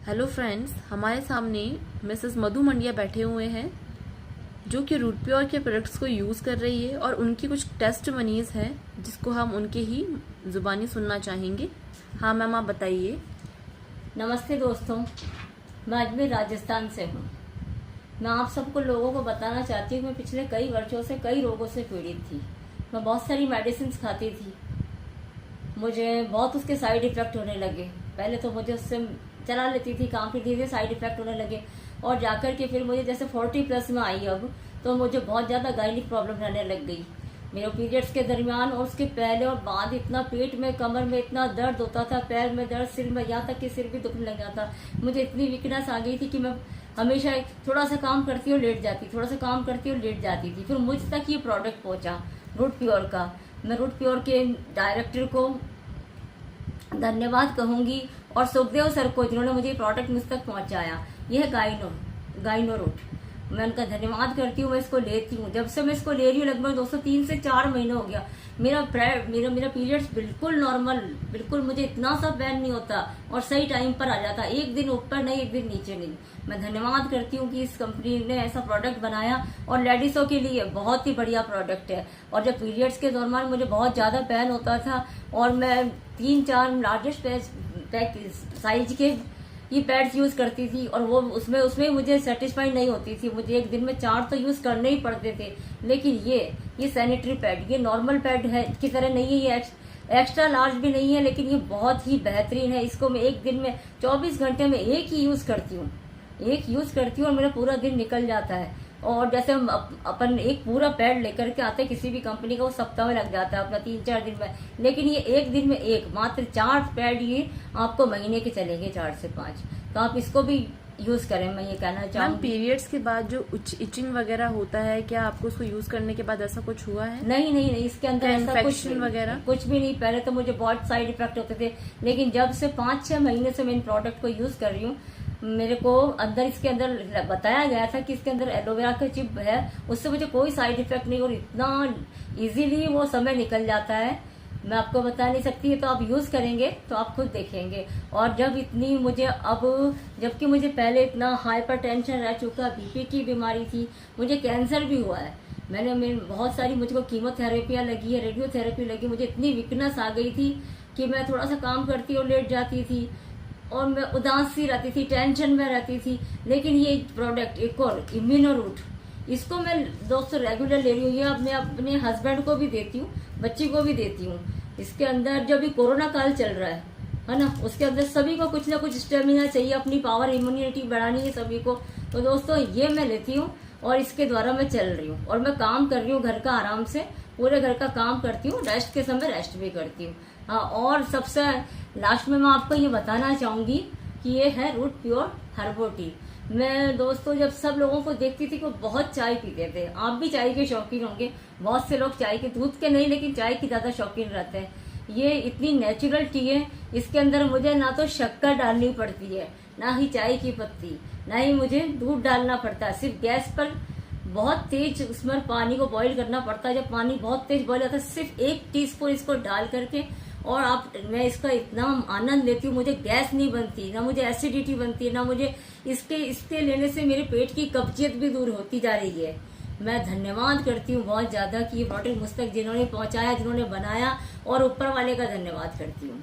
Hello friends, हमारे सामने Mrs मधु मंडिया बैठे हुए हैं जो कि रूट प्योर के प्रोडक्ट्स को यूज़ कर रही है और उनकी कुछ टेस्ट मनीज है जिसको हम उनके ही ज़ुबानी सुनना चाहेंगे। हाँ मैम, आप बताइए। नमस्ते दोस्तों, मैं अजमेर राजस्थान से हूँ। मैं आप सबको लोगों को बताना चाहती हूँ, मैं पिछले कई वर्षों से कई रोगों से पीड़ित थी। मैं बहुत सारी मेडिसिन खाती थी, मुझे बहुत उसके साइड इफ़ेक्ट होने लगे। पहले तो मुझे उससे चला लेती थी काम, फिर धीरे साइड इफ़ेक्ट होने लगे और जाकर के फिर मुझे जैसे 40+ में आई अब, तो मुझे बहुत ज़्यादा गायनिक प्रॉब्लम रहने लग गई। मेरे पीरियड्स के दरमियान और उसके पहले और बाद इतना पेट में, कमर में इतना दर्द होता था, पैर में दर्द, सिर में, यहाँ तक कि सिर भी दुखने लग जाता। मुझे इतनी वीकनेस आ गई थी कि मैं हमेशा थोड़ा सा काम करती और लेट जाती, थोड़ा सा काम करती और लेट जाती थी। फिर मुझ तक ये प्रोडक्ट पहुंचा रूट प्योर का। मैं रूट प्योर के डायरेक्टर को धन्यवाद कहूंगी और सुखदेव सर को, जिन्होंने मुझे ये प्रोडक्ट मुझ तक पहुंचाया। यह गाइनो रूट, मैं उनका धन्यवाद करती हूँ। मैं इसको लेती हूँ, जब से मैं इसको ले रही हूँ लगभग 3 से 4 महीने हो गया। मेरा पीरियड्स बिल्कुल नॉर्मल, बिल्कुल मुझे इतना सा पेन नहीं होता और सही टाइम पर आ जाता। एक दिन ऊपर नहीं, एक दिन नीचे नहीं। मैं धन्यवाद करती हूँ कि इस कंपनी ने ऐसा प्रोडक्ट बनाया और लेडीजों के लिए बहुत ही बढ़िया प्रोडक्ट है। और जब पीरियड्स के दौरान मुझे बहुत ज्यादा पेन होता था और मैं 3-4 लार्जेस्ट पैक साइज के ये पैड्स यूज करती थी और वो उसमें मुझे सेटिस्फाई नहीं होती थी। मुझे एक दिन में 4 तो यूज करने ही पड़ते थे। लेकिन ये सैनिटरी पैड, ये नॉर्मल पैड है की तरह नहीं है, ये एक्स्ट्रा लार्ज भी नहीं है, लेकिन ये बहुत ही बेहतरीन है। इसको मैं एक दिन में 24 घंटे में एक ही यूज करती हूँ और मेरा पूरा दिन निकल जाता है। और जैसे हम अपन एक पूरा पैड लेकर के आते हैं किसी भी कंपनी का, वो सप्ताह में लग जाता है अपना 3-4 दिन में। लेकिन ये एक दिन में मात्र 4 पैड ये आपको महीने के चलेंगे, 4 से 5। तो आप इसको भी यूज करें, मैं ये कहना चाहूँगी। पीरियड्स के बाद जो इचिंग वगैरह होता है, क्या आपको उसको यूज करने के बाद ऐसा कुछ हुआ है? नहीं, इसके अंदर ऐसा कुछ भी नहीं। पहले तो मुझे बहुत साइड इफेक्ट होते थे, लेकिन जब से 5-6 महीने से मैं इन प्रोडक्ट को यूज कर रही हूँ, मेरे को इसके अंदर बताया गया था कि इसके अंदर एलोवेरा का चिप है, उससे मुझे कोई साइड इफेक्ट नहीं और इतना इजीली वो समय निकल जाता है, मैं आपको बता नहीं सकती। तो आप यूज करेंगे तो आप खुद देखेंगे। और जब इतनी मुझे जबकि मुझे पहले इतना हाइपर टेंशन रह चुका, बीपी की बीमारी थी, मुझे कैंसर भी हुआ है, मैंने बहुत सारी मुझको कीमोथेरेपियां लगी है, रेडियोथेरेपी लगी। मुझे इतनी वीकनेस आ गई थी कि मैं थोड़ा सा काम करती और लेट जाती थी और मैं उदास सी रहती थी, टेंशन में रहती थी। लेकिन ये प्रोडक्ट एक और इम्यूनो रूट, इसको मैं दोस्तों रेगुलर ले रही हूँ। ये मैं अपने हस्बैंड को भी देती हूँ, बच्ची को भी देती हूँ। इसके अंदर जब भी कोरोना काल चल रहा है ना, उसके अंदर सभी को कुछ ना कुछ स्टेमिना चाहिए, अपनी पावर, इम्यूनिटी बढ़ानी है सभी को। तो दोस्तों ये मैं लेती हूँ और इसके द्वारा मैं चल रही हूँ और मैं काम कर रही हूँ घर का, आराम से पूरे घर का काम करती हूँ, रेस्ट के समय रेस्ट भी करती हूँ। हाँ, और सबसे लास्ट में मैं आपको ये बताना चाहूंगी कि ये है रूट प्योर हर्बल टी। मैं दोस्तों जब सब लोगों को देखती थी कि वो बहुत चाय पीते थे, आप भी चाय के शौकीन होंगे, बहुत से लोग चाय के, दूध के नहीं लेकिन चाय की ज्यादा शौकीन रहते हैं। ये इतनी नेचुरल टी है, इसके अंदर मुझे ना तो शक्कर डालनी पड़ती है, ना ही चाय की पत्ती, ना ही मुझे दूध डालना पड़ता है। सिर्फ गैस पर बहुत तेज उसमें पानी को बॉईल करना पड़ता है। जब पानी बहुत तेज बॉईल होता है, सिर्फ 1 टीस्पून इसको डाल करके और मैं इसका इतना आनंद लेती हूँ। मुझे गैस नहीं बनती, ना मुझे एसिडिटी बनती है, ना मुझे इसके लेने से मेरे पेट की कब्जियत भी दूर होती जा रही है। मैं धन्यवाद करती हूँ बहुत ज्यादा कि ये प्रोडक्ट मुझ तक जिन्होंने पहुंचाया, जिन्होंने बनाया, और ऊपर वाले का धन्यवाद करती हूँ।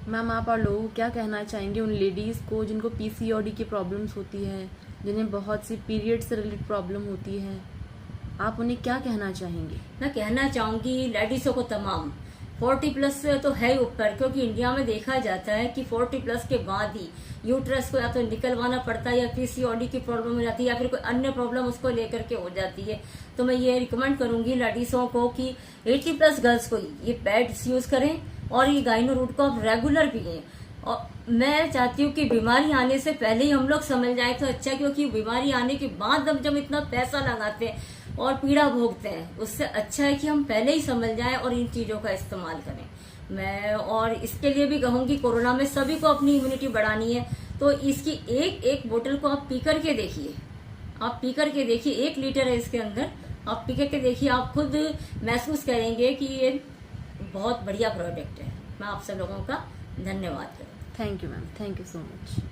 मैम, आप और लोगों को क्या कहना चाहेंगे उन लेडीज को जिनको पीसीओडी की प्रॉब्लम्स होती है, जिन्हें बहुत सी पीरियड से रिलेटेड प्रॉब्लम होती है, आप उन्हें क्या कहना चाहेंगे? मैं कहना चाहूंगी लेडीजों को तमाम 40+ तो है ऊपर, क्योंकि इंडिया में देखा जाता है कि 40+ के बाद ही यूट्रस को या तो निकलवाना पड़ता है या पीसीओडी की प्रॉब्लम हो जाती है या फिर कोई अन्य प्रॉब्लम उसको लेकर के हो जाती है। तो मैं ये रिकमेंड करूंगी लेडीजों को कि 80+ गर्ल्स को ये पैड्स यूज करें और ये गाइनो रूट को आप रेगुलर पिए। और मैं चाहती हूँ कि बीमारी आने से पहले ही हम लोग समझ जाए तो अच्छा, क्योंकि बीमारी आने के बाद हम जब इतना पैसा लगाते हैं और पीड़ा भोगते हैं, उससे अच्छा है कि हम पहले ही समझ जाएं और इन चीजों का इस्तेमाल करें। मैं और इसके लिए भी कहूंगी, कोरोना में सभी को अपनी इम्यूनिटी बढ़ानी है, तो इसकी एक बोतल को आप पी करके देखिए। 1 लीटर है इसके अंदर, आप पी करके देखिए, आप खुद महसूस करेंगे कि ये बहुत बढ़िया प्रोडक्ट है। मैं आप सब लोगों का धन्यवाद करूँ। Thank you ma'am, thank you so much.